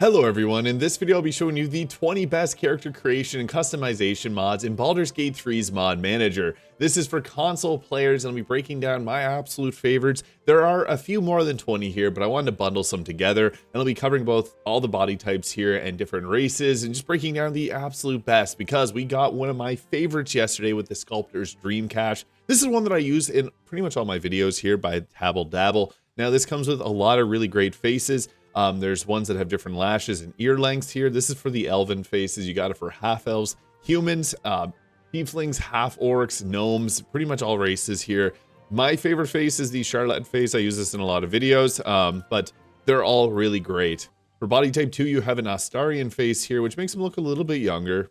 Hello everyone, in this video I'll be showing you the 20 best character creation and customization mods in Baldur's Gate 3's Mod Manager. This is for console players and I'll be breaking down my absolute favorites. There are a few more than 20 here, but I wanted to bundle some together and I'll be covering both all the body types here and different races and just breaking down the absolute best because we got one of my favorites yesterday with the Sculptor's Dreamcache. This is one that I use in pretty much all my videos here by Dabble. Now this comes with a lot of really great faces. There's ones that have different lashes and ear lengths here. This is for the elven faces. You got it for half elves, humans, tieflings, half orcs, gnomes, pretty much all races here. My favorite face is the Charlotte face. I use this in a lot of videos, but they're all really great. For body type 2, you have an Astarian face here, which makes him look a little bit younger.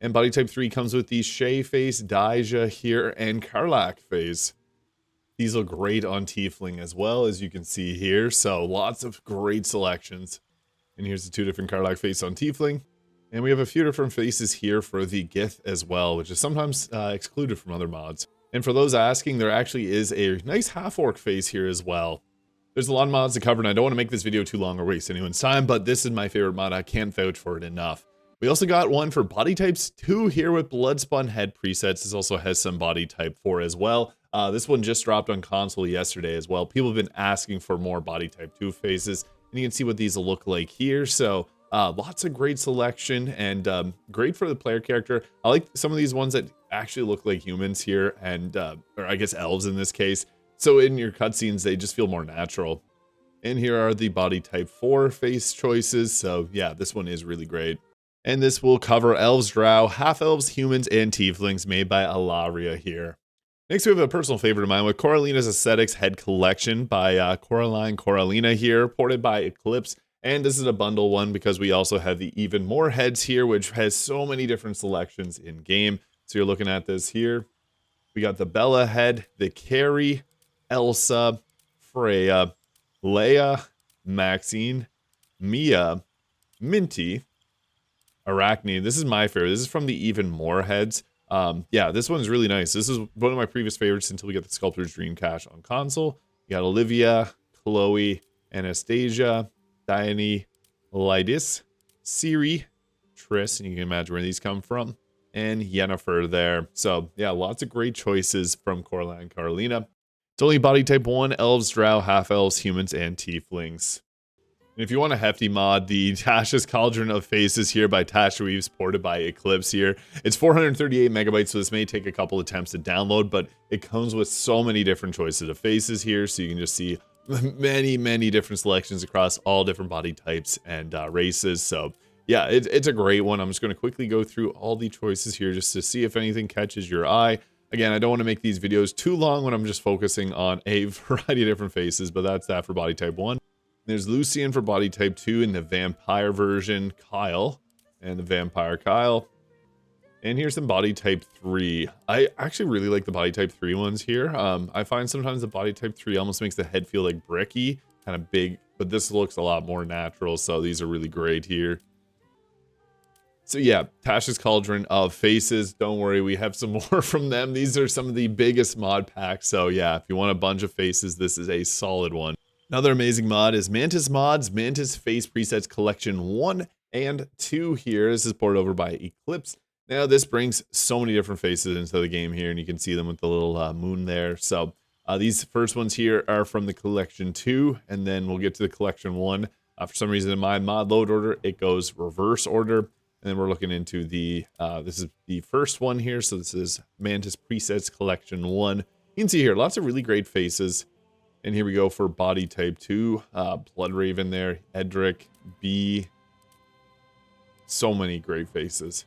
And body type 3 comes with the Shay face, Daija here, and Karlach face. These look great on Tiefling as well, as you can see here. So lots of great selections. And here's the two different Karlach face on Tiefling. And we have a few different faces here for the Gith as well, which is sometimes excluded from other mods. And for those asking, there actually is a nice half-orc face here as well. There's a lot of mods to cover, and I don't want to make this video too long or waste anyone's time, but this is my favorite mod. I can't vouch for it enough. We also got one for body types 2 here with Bloodspun head presets. This also has some body type 4 as well. This one just dropped on console yesterday as well. People have been asking for more body type 2 faces, and you can see what these will look like here. So lots of great selection and great for the player character. I like some of these ones that actually look like humans here, and or I guess elves in this case. So in your cutscenes, they just feel more natural. And here are the body type 4 face choices. So yeah, this one is really great. And this will cover elves, drow, half elves, humans, and tieflings made by Alaria here. Next, we have a personal favorite of mine with Koralina's Aesthetics Head Collection by Koralina here, ported by Eclipse. And this is a bundle one because we also have the Even More heads here, which has so many different selections in game. So you're looking at this here. We got the Bella head, the Carrie, Elsa, Freya, Leia, Maxine, Mia, Minty, Arachne. This is my favorite. This is from the Even More heads. Yeah, this one's really nice. This is one of my previous favorites until we get the Sculptor's Dreamcache on console. You got Olivia, Chloe, Anastasia, Diane, Lydis, Ciri, Triss, and you can imagine where these come from, and Yennefer there. So yeah, lots of great choices from Koralina and Koralina. It's only body type 1, elves, drow, half elves, humans, and tieflings. And if you want a hefty mod, the Tasha's Cauldron of Faces here by Tasha Weaves, ported by Eclipse here. It's 438 megabytes, so this may take a couple attempts to download, but it comes with so many different choices of faces here, so you can just see many different selections across all different body types and races. So yeah, it's a great one. I'm just going to quickly go through all the choices here just to see if anything catches your eye. Again, I don't want to make these videos too long when I'm just focusing on a variety of different faces, but that's that for body type 1. There's Lucian for body type 2 in the vampire version, Kyle, and the vampire Kyle. And here's some body type 3. I actually really like the body type 3 ones here. I find sometimes the body type 3 almost makes the head feel like bricky, kind of big, but this looks a lot more natural, so these are really great here. So yeah, Tasha's Cauldron of Faces. Don't worry, we have some more from them. These are some of the biggest mod packs, so yeah, if you want a bunch of faces, this is a solid one. Another amazing mod is Mantis Mods, Mantis Face Presets Collection 1 and 2 here. This is ported over by Eclipse. Now this brings so many different faces into the game here, and you can see them with the little moon there. So these first ones here are from the Collection 2, and then we'll get to the Collection 1. For some reason in my mod load order, it goes reverse order. And then we're looking into the, this is the first one here. So this is Mantis Presets Collection 1. You can see here, lots of really great faces. And here we go for body type 2, Bloodraven there, Edric, B. So many great faces.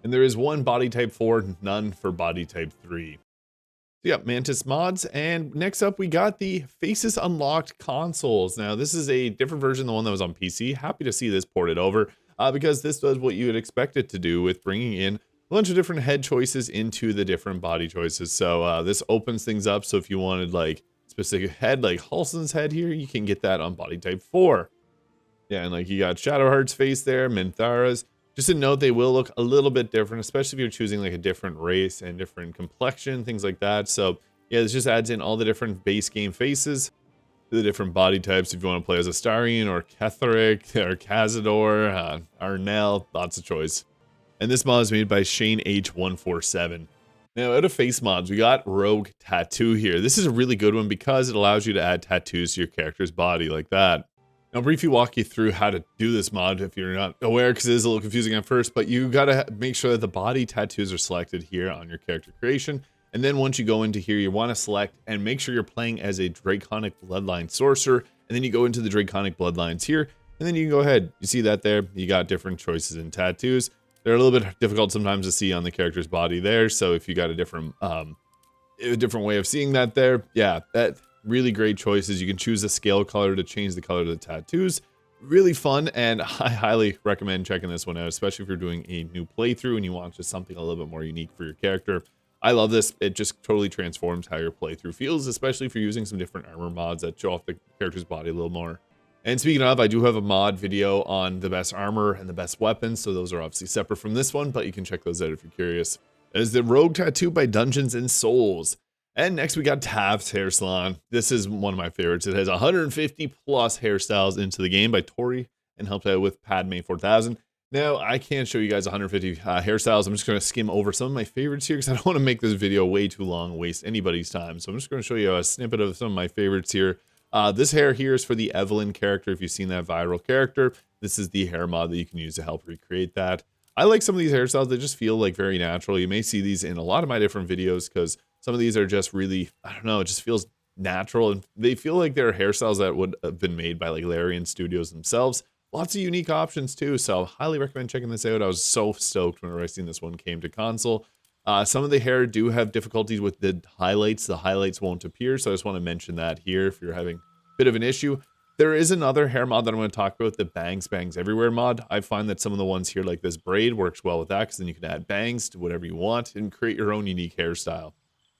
And there is one body type 4, none for body type 3. So yeah, Mantis Mods. And next up, we got the Faces Unlocked consoles. Now, this is a different version than the one that was on PC. Happy to see this ported over because this does what you would expect it to do with bringing in a bunch of different head choices into the different body choices. So this opens things up. So if you wanted like specific head, like Halsin's head here, you can get that on body type 4. Yeah, and like you got Shadowheart's face there, Minthara's. Just a note, they will look a little bit different, especially if you're choosing like a different race and different complexion, things like that. So yeah, this just adds in all the different base game faces. the different body types if you want to play as Astarion or Ketheric or Cazador, Arnell, lots of choice. And this mod is made by Shane H147. Now, out of face mods, we got Rogue Tattoo here. This is a really good one because it allows you to add tattoos to your character's body like that. Now, I'll briefly walk you through how to do this mod if you're not aware, because it is a little confusing at first, but you gotta make sure that the body tattoos are selected here on your character creation. And then once you go into here, you want to select and make sure you're playing as a Draconic Bloodline Sorcerer. And then you go into the Draconic Bloodlines here, and then you can go ahead. You see that there? You got different choices in tattoos. They're a little bit difficult sometimes to see on the character's body there. So if you got a different way of seeing that there, yeah, that really great choices. You can choose a scale color to change the color of the tattoos. Really fun, and I highly recommend checking this one out, especially if you're doing a new playthrough and you want just something a little bit more unique for your character. I love this. It just totally transforms how your playthrough feels, especially if you're using some different armor mods that show off the character's body a little more. And speaking of, I do have a mod video on the best armor and the best weapons, so those are obviously separate from this one, but you can check those out if you're curious. That is the Rogue Tattoo by Dungeons and Souls. And next we got Tabatha's Hair Salon. This is one of my favorites. It has 150 plus hairstyles into the game by Tori and helped out with Padme 4000. Now, I can't show you guys 150 hairstyles. I'm just going to skim over some of my favorites here because I don't want to make this video way too long, waste anybody's time. So I'm just going to show you a snippet of some of my favorites here. This hair here is for the Evelyn character. If you've seen that viral character, this is the hair mod that you can use to help recreate that. I like some of these hairstyles. They just feel like very natural. You may see these in a lot of my different videos because some of these are just really, I don't know, it just feels natural. And they feel like they're hairstyles that would have been made by like Larian Studios themselves. Lots of unique options too, so highly recommend checking this out. I was so stoked whenever I seen this one came to console. Some of the hair do have difficulties with the highlights. The highlights won't appear, so I just want to mention that here if you're having a bit of an issue. There is another hair mod that I'm going to talk about, the Bangs Everywhere mod. I find that some of the ones here, like this braid, works well with that because then you can add bangs to whatever you want and create your own unique hairstyle.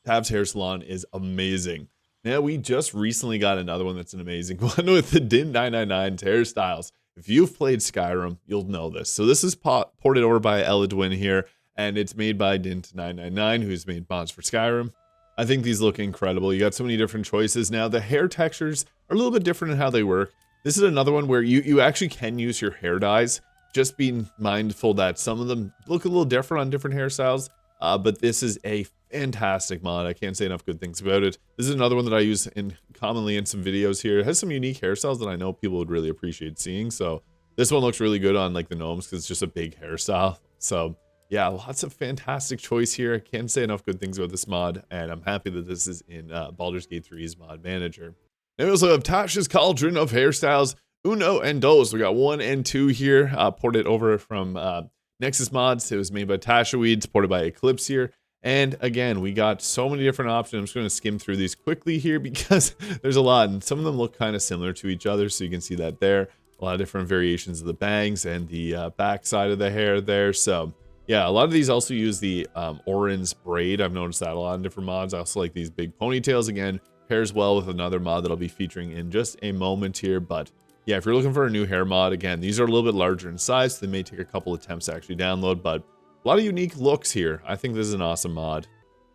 Tabatha's Hair Salon is amazing. Now, we just recently got another one that's an amazing one with the Dint999 Hairstyles. If you've played Skyrim, you'll know this. So this is ported over by Eladwin here, and it's made by Dint999, who's made mods for Skyrim. I think these look incredible. You got so many different choices. Now, the hair textures are a little bit different in how they work. This is another one where you actually can use your hair dyes. Just be mindful that some of them look a little different on different hairstyles, but this is a fantastic mod. I can't say enough good things about it. This is another one that I use commonly in some videos here. It has some unique hairstyles that I know people would really appreciate seeing. So this one looks really good on like the gnomes because it's just a big hairstyle. So yeah, lots of fantastic choice here. I can't say enough good things about this mod, and I'm happy that this is in Baldur's Gate 3's mod manager. And we also have Tasha's Cauldron of Hairstyles, Uno and Dos. We got 1 and 2 here, ported over from Nexus Mods. It was made by Tasha Weeds, ported by Eclipse here. And again, we got so many different options. I'm just going to skim through these quickly here because there's a lot, and some of them look kind of similar to each other. So you can see that there, a lot of different variations of the bangs and the back side of the hair there. So yeah, a lot of these also use the Orin's braid. I've noticed that a lot in different mods. I also like these big ponytails. Again, pairs well with another mod that I'll be featuring in just a moment here. But yeah, if you're looking for a new hair mod, again, these are a little bit larger in size, so they may take a couple attempts to actually download, but a lot of unique looks here. I think this is an awesome mod.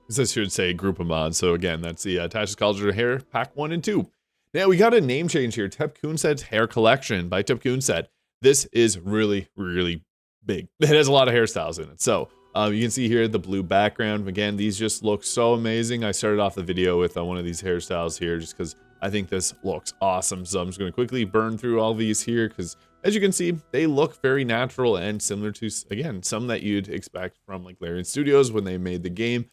This should say group of mods. So again, that's the Tasha's Cauldron Hair Pack 1 and 2. Now we got a name change here. Tepkunset's Hair Collection by Tepkunset. This is really, really big. It has a lot of hairstyles in it. So you can see here the blue background. Again, these just look so amazing. I started off the video with one of these hairstyles here just because I think this looks awesome. So I'm just going to quickly burn through all these here because as you can see, they look very natural and similar to, again, some that you'd expect from like Larian Studios when they made the game.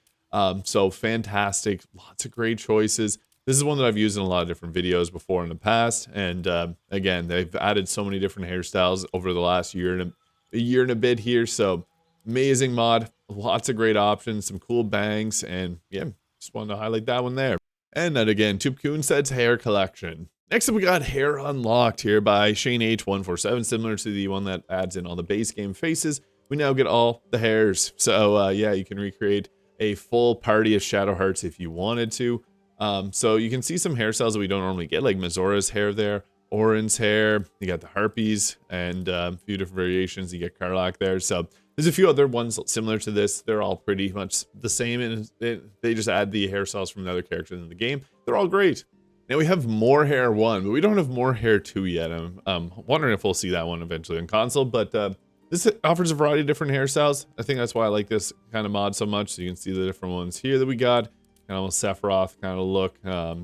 So fantastic. Lots of great choices. This is one that I've used in a lot of different videos before in the past. And again, they've added so many different hairstyles over the last year and a bit here. So amazing mod. Lots of great options, some cool bangs. And yeah, just wanted to highlight that one there. And then again, Tepkunset's Hair Collection. Next up, we got Hair Unlocked here by Shane H147, similar to the one that adds in all the base game faces. We now get all the hairs. So yeah, you can recreate a full party of Shadow Hearts if you wanted to. So you can see some hairstyles that we don't normally get, like Mazora's hair there, Orin's hair, you got the Harpies, and a few different variations. You get Karlach there. So there's a few other ones similar to this. They're all pretty much the same, and they just add the hairstyles from the other characters in the game. They're all great. Now we have more hair 1, but we don't have more hair 2 yet. I'm wondering if we'll see that one eventually on console, but this offers a variety of different hairstyles. I think that's why I like this kind of mod so much. So you can see the different ones here that we got. Kind of almost Sephiroth kind of look.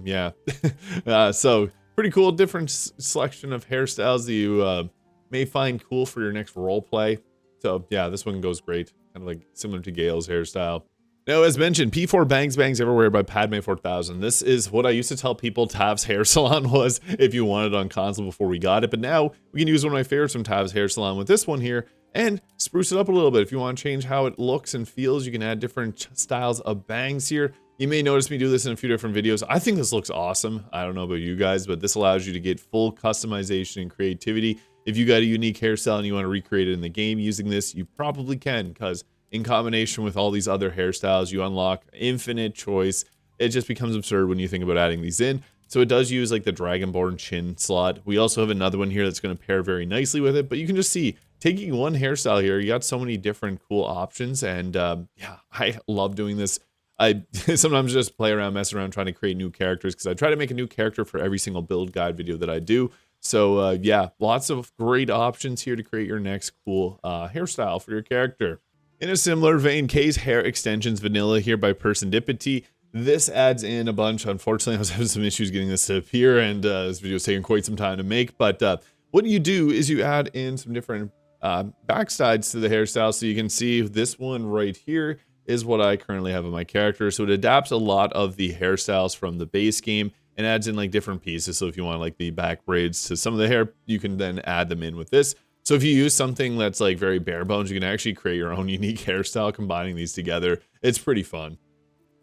Yeah. So pretty cool. Different selection of hairstyles that you may find cool for your next role play. So yeah, this one goes great. Kind of like similar to Gale's hairstyle. Now, as mentioned, P4 Bangs Bangs Everywhere by Padme 4000. This is what I used to tell people Tav's Hair Salon was if you wanted it on console before we got it. But now we can use one of my favorites from Tav's Hair Salon with this one here and spruce it up a little bit. If you want to change how it looks and feels, you can add different styles of bangs here. You may notice me do this in a few different videos. I think this looks awesome. I don't know about you guys, but this allows you to get full customization and creativity. If you got a unique hairstyle and you want to recreate it in the game using this, you probably can, because in combination with all these other hairstyles, you unlock infinite choice. It just becomes absurd when you think about adding these in. So it does use like the Dragonborn chin slot. We also have another one here that's going to pair very nicely with it, but you can just see taking one hairstyle here, you got so many different cool options. And yeah, I love doing this. I sometimes just play around, mess around, trying to create new characters, because I try to make a new character for every single build guide video that I do. So yeah, lots of great options here to create your next cool hairstyle for your character. In a similar vein, Kay's Hair Extensions Vanilla here by Persendipity. This adds in a bunch. Unfortunately, I was having some issues getting this to appear, and this video is taking quite some time to make. But what you do is you add in some different backsides to the hairstyle. So you can see this one right here is what I currently have in my character. So it adapts a lot of the hairstyles from the base game and adds in like different pieces. So if you want like the back braids to some of the hair, you can then add them in with this. So if you use something that's like very bare bones, you can actually create your own unique hairstyle combining these together. It's pretty fun.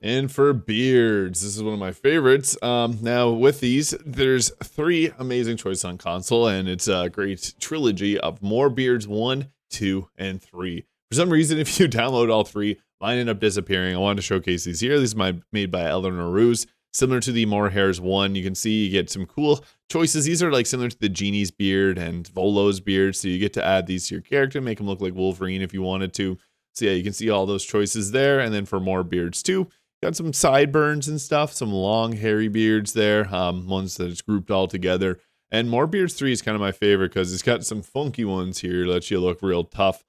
And for beards, this is one of my favorites. Now with these, there's 3 amazing choices on console, and it's a great trilogy of more beards 1, 2, and 3. For some reason, if you download all 3, mine end up disappearing. I wanted to showcase these here. These are made by Eleanor Ruse. Similar to the More Hairs 1, you can see you get some cool choices. These are like similar to the Genie's beard and Volo's beard, so you get to add these to your character, make them look like Wolverine if you wanted to. So yeah, you can see all those choices there. And then for more beards too, got some sideburns and stuff, some long hairy beards there, ones that it's grouped all together. And More Beards 3 is kind of my favorite because it's got some funky ones here, let you look real tough.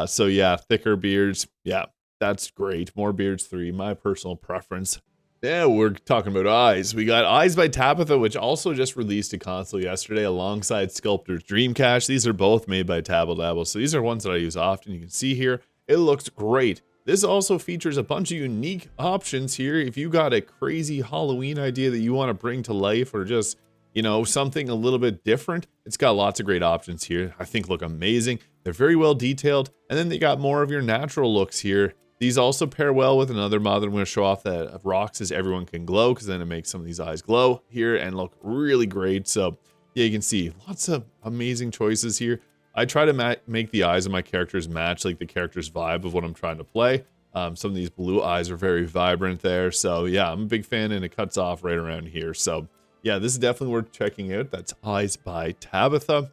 So yeah, thicker beards, yeah, that's great. More Beards 3, my personal preference. Yeah, we're talking about Eyes. We got Eyes by Tabatha, which also just released to console yesterday alongside Sculptor's Dreamcache. These are both made by Tabble Dabble, so these are ones that I use often. You can see here, it looks great. This also features a bunch of unique options here. If you got a crazy Halloween idea that you want to bring to life, or just, you know, something a little bit different, it's got lots of great options here. I think look amazing. They're very well detailed, and then they got more of your natural looks here. These also pair well with another mod that I'm going to show off that rocks is Everyone Can Glow, because then it makes some of these eyes glow here and look really great. So yeah, you can see lots of amazing choices here. I try to make the eyes of my characters match like the character's vibe of what I'm trying to play. Some of these blue eyes are very vibrant there. So yeah, I'm a big fan, and it cuts off right around here. So yeah, this is definitely worth checking out. That's Eyes by Tabatha.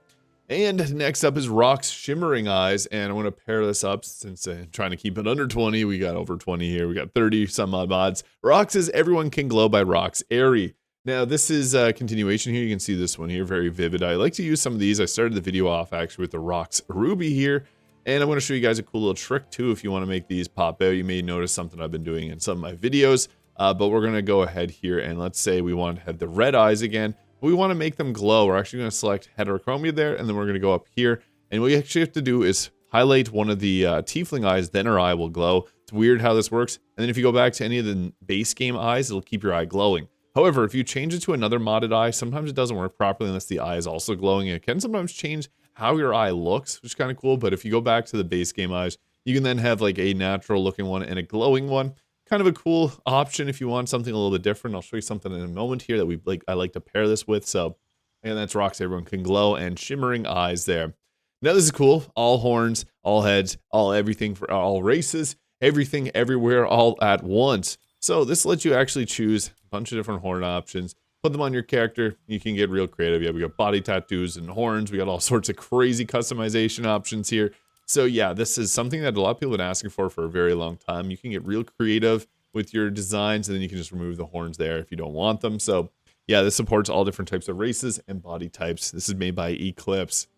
And next up is Rock's Shimmering Eyes, and I want to pair this up since I'm trying to keep it under 20. We got over 20 here. We got 30 some odd mods. Rock's is Everyone Can Glow by Rock's Airy. Now, this is a continuation here. You can see this one here, very vivid. I like to use some of these. I started the video off actually with the Rock's Ruby here, and I want to show you guys a cool little trick too if you want to make these pop out. You may notice something I've been doing in some of my videos, but we're going to go ahead here, and let's say we want to have the red eyes again. We want to make them glow. We're actually going to select heterochromia there, and then we're going to go up here. And what you actually have to do is highlight one of the tiefling eyes, then our eye will glow. It's weird how this works. And then if you go back to any of the base game eyes, it'll keep your eye glowing. However, if you change it to another modded eye, sometimes it doesn't work properly unless the eye is also glowing. It can sometimes change how your eye looks, which is kind of cool. But if you go back to the base game eyes, you can then have like a natural looking one and a glowing one. Kind of a cool option if you want something a little bit different. I'll show you something in a moment here that I like to pair this with. So, and that's Rocks Everyone Can Glow and Shimmering Eyes there. Now this is cool. All horns, all heads, all everything for all races, everything everywhere all at once. So this lets you actually choose a bunch of different horn options, put them on your character. You can get real creative. Yeah, we got body tattoos and horns. We got all sorts of crazy customization options here. So yeah, this is something that a lot of people have been asking for a very long time. You can get real creative with your designs, and then you can just remove the horns there if you don't want them. So yeah, this supports all different types of races and body types. This is made by Eclipse.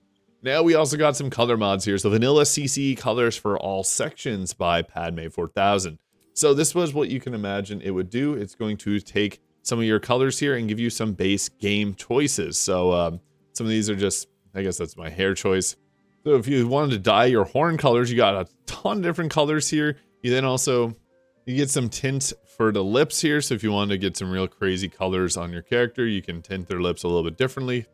Now we also got some color mods here. So vanilla CC colors for all sections by Padme 4000. So this was what you can imagine it would do. It's going to take some of your colors here and give you some base game choices. So some of these are just, I guess that's my hair choice. So if you wanted to dye your horn colors, you got a ton of different colors here. You then also, you get some tint for the lips here. So if you want to get some real crazy colors on your character, you can tint their lips a little bit differently.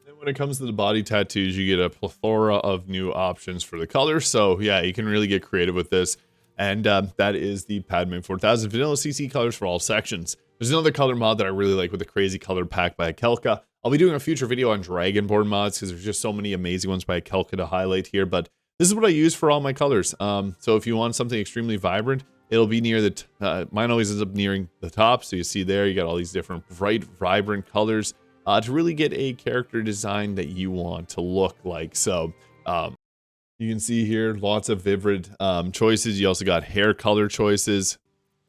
Then when it comes to the body tattoos, you get a plethora of new options for the colors. So yeah, you can really get creative with this. And that is the Padme 4000 vanilla CC colors for all sections. There's another color mod that I really like with the crazy color pack by Akelka. I'll be doing a future video on Dragonborn mods because there's just so many amazing ones by Akelka to highlight here. But this is what I use for all my colors. So if you want something extremely vibrant, it'll be near the, mine always ends up nearing the top. So you see there, you got all these different bright, vibrant colors to really get a character design that you want to look like. So you can see here, lots of vivid choices. You also got hair color choices.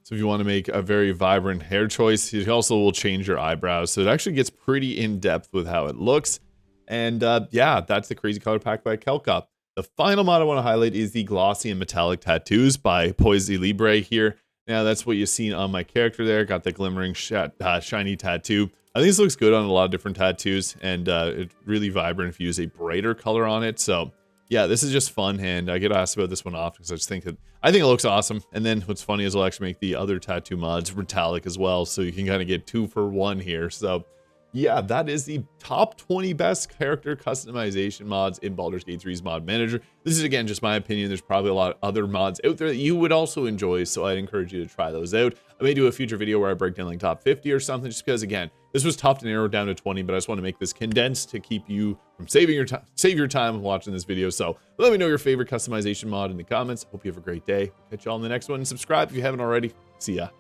So if you want to make a very vibrant hair choice, it also will change your eyebrows. So it actually gets pretty in-depth with how it looks. And yeah, that's the crazy color pack by Kelka. The final mod I want to highlight is the glossy and metallic tattoos by PoesieLibre here. Now that's what you've seen on my character there. Got the glimmering shiny tattoo. I think this looks good on a lot of different tattoos, and it's really vibrant if you use a brighter color on it. So yeah, this is just fun, and I get asked about this one often because I think it looks awesome. And then what's funny is I'll actually make the other tattoo mods metallic as well, so you can kind of get 2 for 1 here. So yeah, that is the top 20 best character customization mods in Baldur's Gate 3's Mod Manager. This is, again, just my opinion. There's probably a lot of other mods out there that you would also enjoy, so I'd encourage you to try those out. I may do a future video where I break down like top 50 or something, just because, again, this was tough to narrow down to 20, but I just want to make this condensed to keep you from save your time watching this video. So let me know your favorite customization mod in the comments. Hope you have a great day. Catch y'all in the next one. Subscribe if you haven't already. See ya.